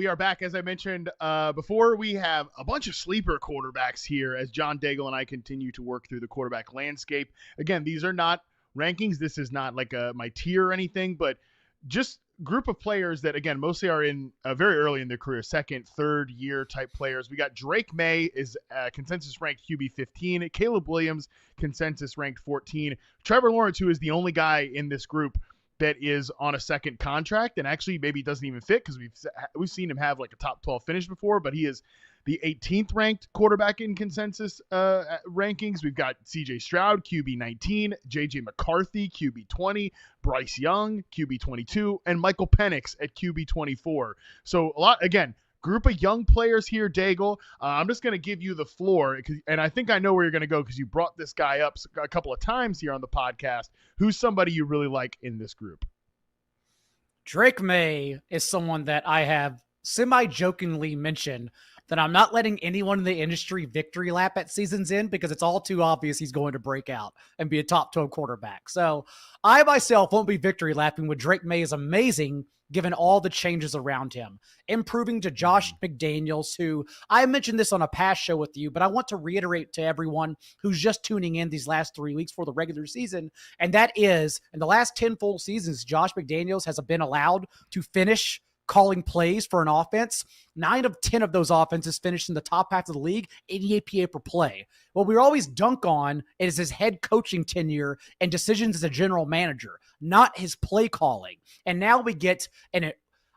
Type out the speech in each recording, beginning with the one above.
We are back, as I mentioned before. We have a bunch of sleeper quarterbacks here as John Daigle and I continue to work through the quarterback landscape. Again, these are not rankings. This is not like my tier or anything, but just group of players that, again, mostly are in very early in their career, second, third year type players. We got Drake Maye is consensus ranked QB 15. Caleb Williams, consensus ranked 14. Trevor Lawrence, who is the only guy in this group that is on a second contract and actually maybe doesn't even fit because we've seen him have like a top 12 finish before, but he is the 18th ranked quarterback in consensus rankings. We've got CJ Stroud, QB 19, JJ McCarthy, QB 20, Bryce Young, QB 22, and Michael Penix at QB 24. So a lot, again, group of young players here, Daigle. I'm just going to give you the floor, and I think I know where you're going to go because you brought this guy up a couple of times here on the podcast. Who's somebody you really like in this group? Drake Maye is someone that I have semi-jokingly mentioned that I'm not letting anyone in the industry victory lap at season's end because it's all too obvious he's going to break out and be a top 12 quarterback. So I myself won't be victory lapping when Drake Maye is amazing given all the changes around him. Improving to Josh McDaniels, who I mentioned this on a past show with you, but I want to reiterate to everyone who's just tuning in these last 3 weeks for the regular season, and that is, in the last 10 full seasons, Josh McDaniels has been allowed to finish calling plays for an offense. 9 of 10 of those offenses finished in the top half of the league, 88 PA per play. What we always dunk on is his head coaching tenure and decisions as a general manager, not his play calling. And now we get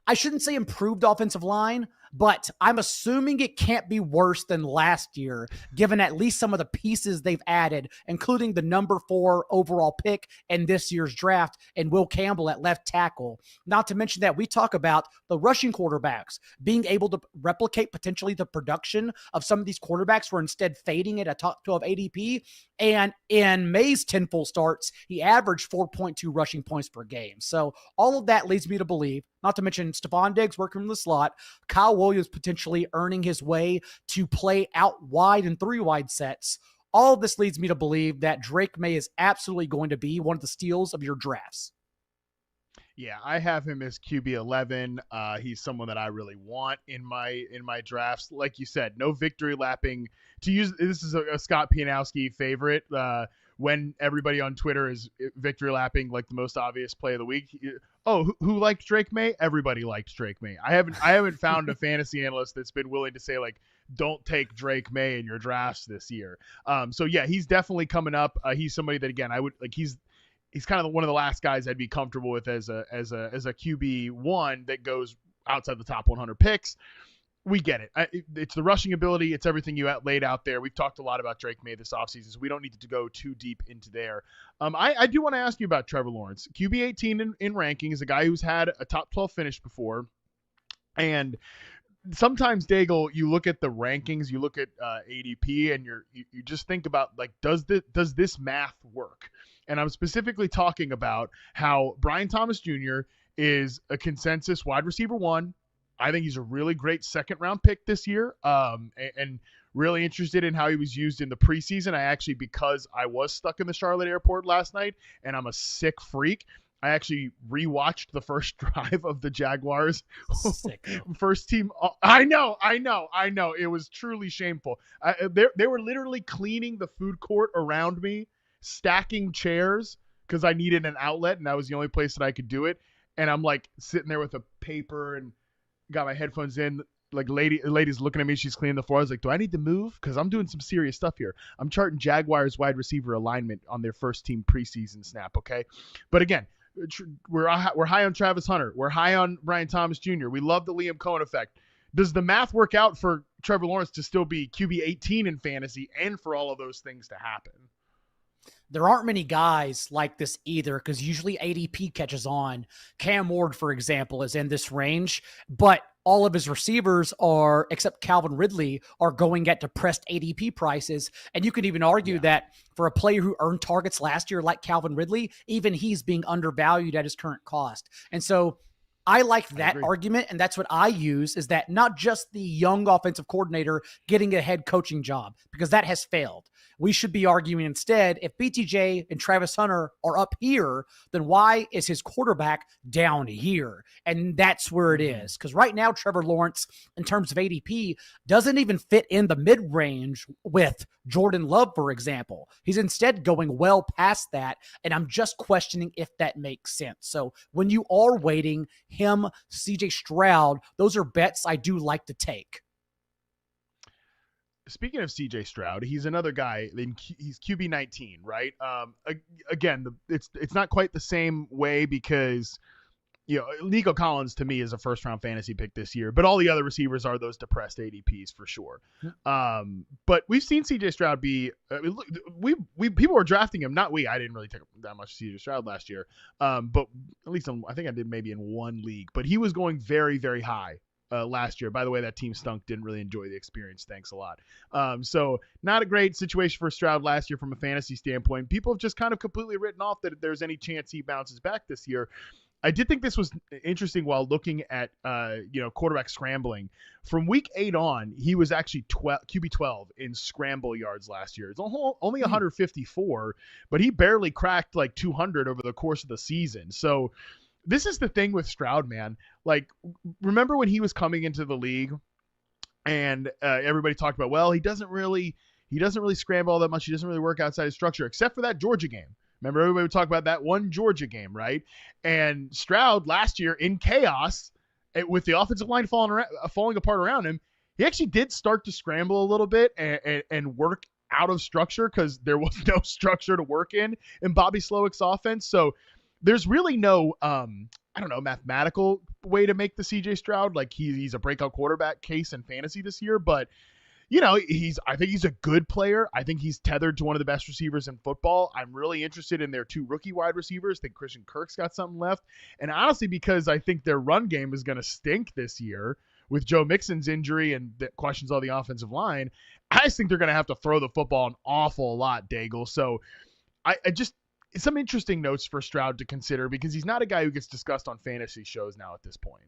I shouldn't say improved offensive line, but I'm assuming it can't be worse than last year, given at least some of the pieces they've added, including the number 4 overall pick in this year's draft and Will Campbell at left tackle. Not to mention that we talk about the rushing quarterbacks being able to replicate potentially the production of some of these quarterbacks who are instead fading at a top 12 ADP. And in Maye's 10 full starts, he averaged 4.2 rushing points per game. So all of that leads me to believe, not to mention Stephon Diggs working in the slot, Kyle Williams potentially earning his way to play out wide in 3 wide sets. All of this leads me to believe that Drake Maye is absolutely going to be one of the steals of your drafts. Yeah, I have him as QB 11. He's someone that I really want in my drafts. Like you said, no victory lapping. This is a Scott Pianowski favorite. When everybody on Twitter is victory lapping like the most obvious play of the week. Who liked Drake Maye? Everybody liked Drake Maye. I haven't found a fantasy analyst that's been willing to say like, don't take Drake Maye in your drafts this year. So yeah, he's definitely coming up. He's somebody that, again, I would like. He's kind of one of the last guys I'd be comfortable with as a QB1 that goes outside the top 100 picks. We get it. It's the rushing ability. It's everything you laid out there. We've talked a lot about Drake Maye this offseason, so we don't need to go too deep into there. I do want to ask you about Trevor Lawrence. QB 18 in rankings, a guy who's had a top 12 finish before. And sometimes, Daigle, you look at the rankings, you look at ADP, and you just think about, like, does this math work? And I'm specifically talking about how Brian Thomas Jr. is a consensus wide receiver 1. I think he's a really great second-round pick this year, and really interested in how he was used in the preseason. Because I was stuck in the Charlotte airport last night, and I'm a sick freak, I actually rewatched the first drive of the Jaguars. First team. I know. It was truly shameful. They were literally cleaning the food court around me, stacking chairs because I needed an outlet, and that was the only place that I could do it. And I'm like sitting there with a paper and got my headphones in. Like lady's looking at me. She's cleaning the floor. I was like, do I need to move? Because I'm doing some serious stuff here. I'm charting Jaguars wide receiver alignment on their first team preseason snap. Okay. But again, we're high on Travis Hunter. We're high on Brian Thomas Jr. We love the Liam Cohen effect. Does the math work out for Trevor Lawrence to still be QB 18 in fantasy and for all of those things to happen? There aren't many guys like this either, because usually ADP catches on. Cam Ward, for example, is in this range, but all of his receivers are, except Calvin Ridley, are going at depressed ADP prices. And you could even argue that for a player who earned targets last year like Calvin Ridley, even he's being undervalued at his current cost. And so I like that argument, and that's what I use, is that not just the young offensive coordinator getting a head coaching job, because that has failed. We should be arguing instead, if BTJ and Travis Hunter are up here, then why is his quarterback down here? And that's where it is. Because right now, Trevor Lawrence, in terms of ADP, doesn't even fit in the mid-range with Jordan Love, for example. He's instead going well past that, and I'm just questioning if that makes sense. So when you are waiting, him, CJ Stroud, those are bets I do like to take. Speaking of CJ Stroud, he's another guy. He's QB 19, right? Again, it's not quite the same way because Nico Collins to me is a first round fantasy pick this year, but all the other receivers are those depressed ADPs for sure. But we've seen CJ Stroud be. We people were drafting him. Not we. I didn't really take that much CJ Stroud last year. But at least I think I did maybe in one league. But he was going very, very high last year. By the way, that team stunk. Didn't really enjoy the experience. Thanks a lot. So not a great situation for Stroud last year from a fantasy standpoint. People have just kind of completely written off that there's any chance he bounces back this year. I did think this was interesting while looking at quarterback scrambling. From week 8 on, he was actually QB 12 in scramble yards last year. It's only 154, but he barely cracked like 200 over the course of the season. So this is the thing with Stroud, man. Like, remember when he was coming into the league and everybody talked about, well, he doesn't really scramble all that much. He doesn't really work outside his structure, except for that Georgia game. Remember, everybody would talk about that one Georgia game, right? And Stroud last year in chaos, with the offensive line falling apart around him, he actually did start to scramble a little bit and work out of structure because there was no structure to work in Bobby Slowick's offense. So there's really no, mathematical way to make the CJ Stroud like he's a breakout quarterback case in fantasy this year, but I think he's a good player. I think he's tethered to one of the best receivers in football. I'm really interested in their 2 rookie wide receivers. I think Christian Kirk's got something left. And honestly, because I think their run game is going to stink this year with Joe Mixon's injury and the questions on the offensive line, I just think they're going to have to throw the football an awful lot, Daigle. So I just some interesting notes for Stroud to consider because he's not a guy who gets discussed on fantasy shows now at this point.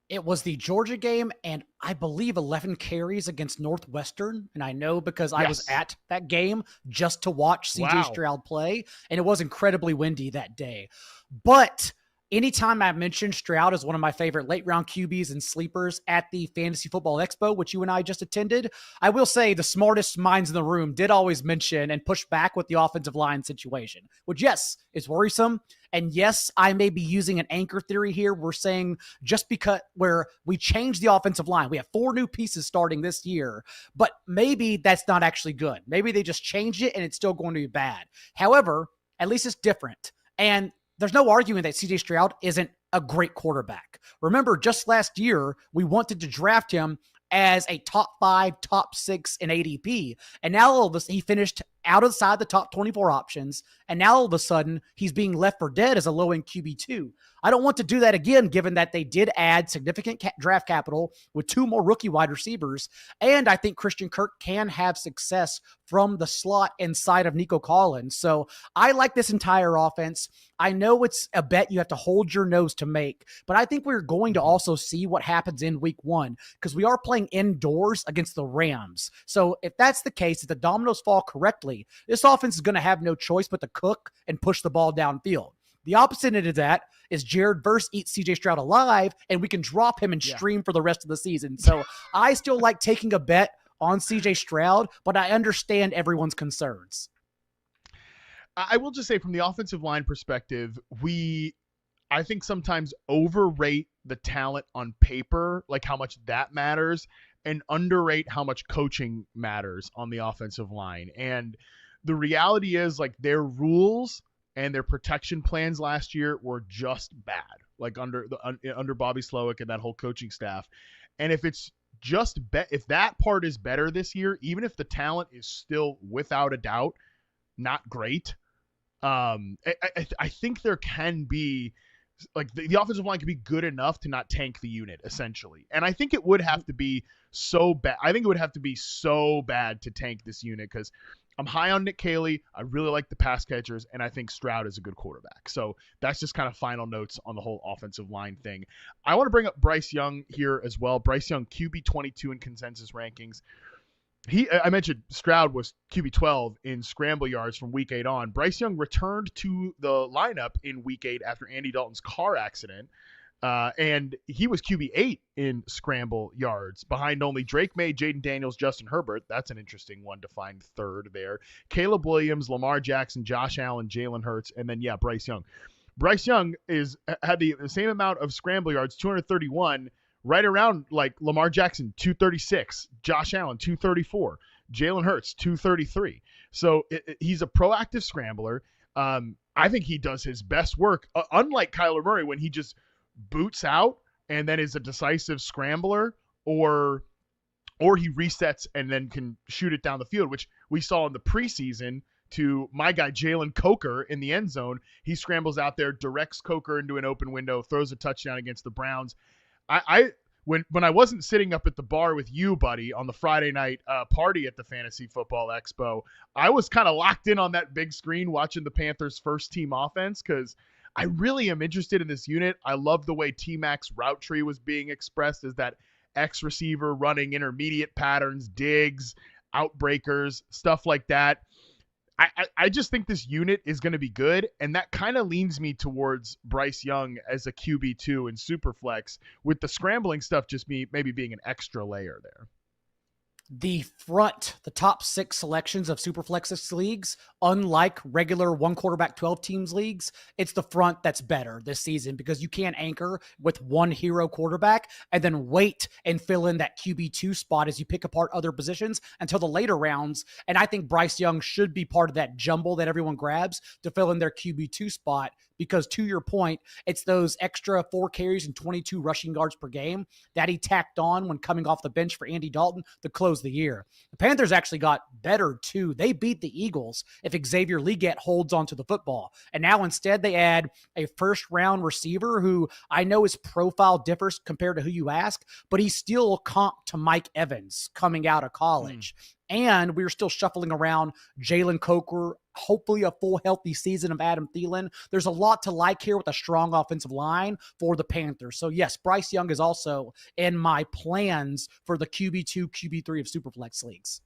It was the Georgia game, and I believe 11 carries against Northwestern. And I know because I was at that game just to watch CJ Stroud play, and it was incredibly windy that day. But anytime I mention Stroud as one of my favorite late round QBs and sleepers at the Fantasy Football Expo, which you and I just attended, I will say the smartest minds in the room did always mention and push back with the offensive line situation, which, yes, is worrisome. And yes, I may be using an anchor theory here. We're saying just because where we changed the offensive line, we have 4 new pieces starting this year, but maybe that's not actually good. Maybe they just changed it and it's still going to be bad. However, at least it's different. And there's no arguing that CJ Stroud isn't a great quarterback. Remember, just last year, we wanted to draft him as a top 5, top 6 in ADP. And now all of a sudden, he finished outside the top 24 options. And now all of a sudden, he's being left for dead as a low-end QB2. I don't want to do that again, given that they did add significant draft capital with 2 more rookie wide receivers. And I think Christian Kirk can have success from the slot inside of Nico Collins. So I like this entire offense. I know it's a bet you have to hold your nose to make, but I think we're going to also see what happens in week 1 because we are playing indoors against the Rams. So if that's the case, if the dominoes fall correctly, this offense is going to have no choice but to cook and push the ball downfield. The opposite of that is Jared Verse eats CJ Stroud alive, and we can drop him and stream for the rest of the season. So I still like taking a bet on CJ Stroud, but I understand everyone's concerns. I will just say from the offensive line perspective, I think sometimes overrate the talent on paper, like how much that matters, and underrate how much coaching matters on the offensive line. And the reality is, like, their rules and their protection plans last year were just bad, like under Bobby Slowick and that whole coaching staff. And if it's just if that part is better this year, even if the talent is still without a doubt not great, I think there can be, like, the offensive line can be good enough to not tank the unit, essentially. And I think it would have to be so bad. I think it would have to be so bad to tank this unit because I'm high on Nick Caley. I really like the pass catchers, and I think Stroud is a good quarterback. So that's just kind of final notes on the whole offensive line thing. I want to bring up Bryce Young here as well. Bryce Young, QB 22 in consensus rankings. I mentioned Stroud was QB 12 in scramble yards from week 8 on. Bryce Young returned to the lineup in week 8 after Andy Dalton's car accident. And he was QB 8 in scramble yards behind only Drake Maye, Jaden Daniels, Justin Herbert. That's an interesting one to find third there. Caleb Williams, Lamar Jackson, Josh Allen, Jalen Hurts, and then, Bryce Young. Bryce Young had the same amount of scramble yards, 231, right around like Lamar Jackson, 236, Josh Allen, 234, Jalen Hurts, 233. So he's a proactive scrambler. I think he does his best work, unlike Kyler Murray, when he just boots out and then is a decisive scrambler, or he resets and then can shoot it down the field, which we saw in the preseason to my guy Jalen Coker in the end zone. He scrambles out there, directs Coker into an open window, throws a touchdown against the Browns. When I wasn't sitting up at the bar with you, buddy, on the Friday night party at the Fantasy Football Expo, I was kind of locked in on that big screen watching the Panthers' first team offense because I really am interested in this unit. I love the way T-Mac's route tree was being expressed as that X receiver running intermediate patterns, digs, outbreakers, stuff like that. I just think this unit is going to be good, and that kind of leans me towards Bryce Young as a QB2 in Superflex, with the scrambling stuff just maybe being an extra layer there. The top 6 selections of Superflex leagues, unlike regular 1 quarterback 12 teams leagues, it's the front that's better this season because you can't anchor with one hero quarterback and then wait and fill in that QB2 spot as you pick apart other positions until the later rounds. And I think Bryce Young should be part of that jumble that everyone grabs to fill in their QB2 spot because, to your point, it's those extra 4 carries and 22 rushing yards per game that he tacked on when coming off the bench for Andy Dalton to close the year. The Panthers actually got better too. They beat the Eagles if Xavier Legette holds onto the football. And now instead they add a first-round receiver who I know his profile differs compared to who you ask, but he's still comp to Mike Evans coming out of college. And we're still shuffling around Jalen Coker, hopefully a full healthy season of Adam Thielen. There's a lot to like here with a strong offensive line for the Panthers. So yes, Bryce Young is also in my plans for the QB2, QB3 of Superflex leagues.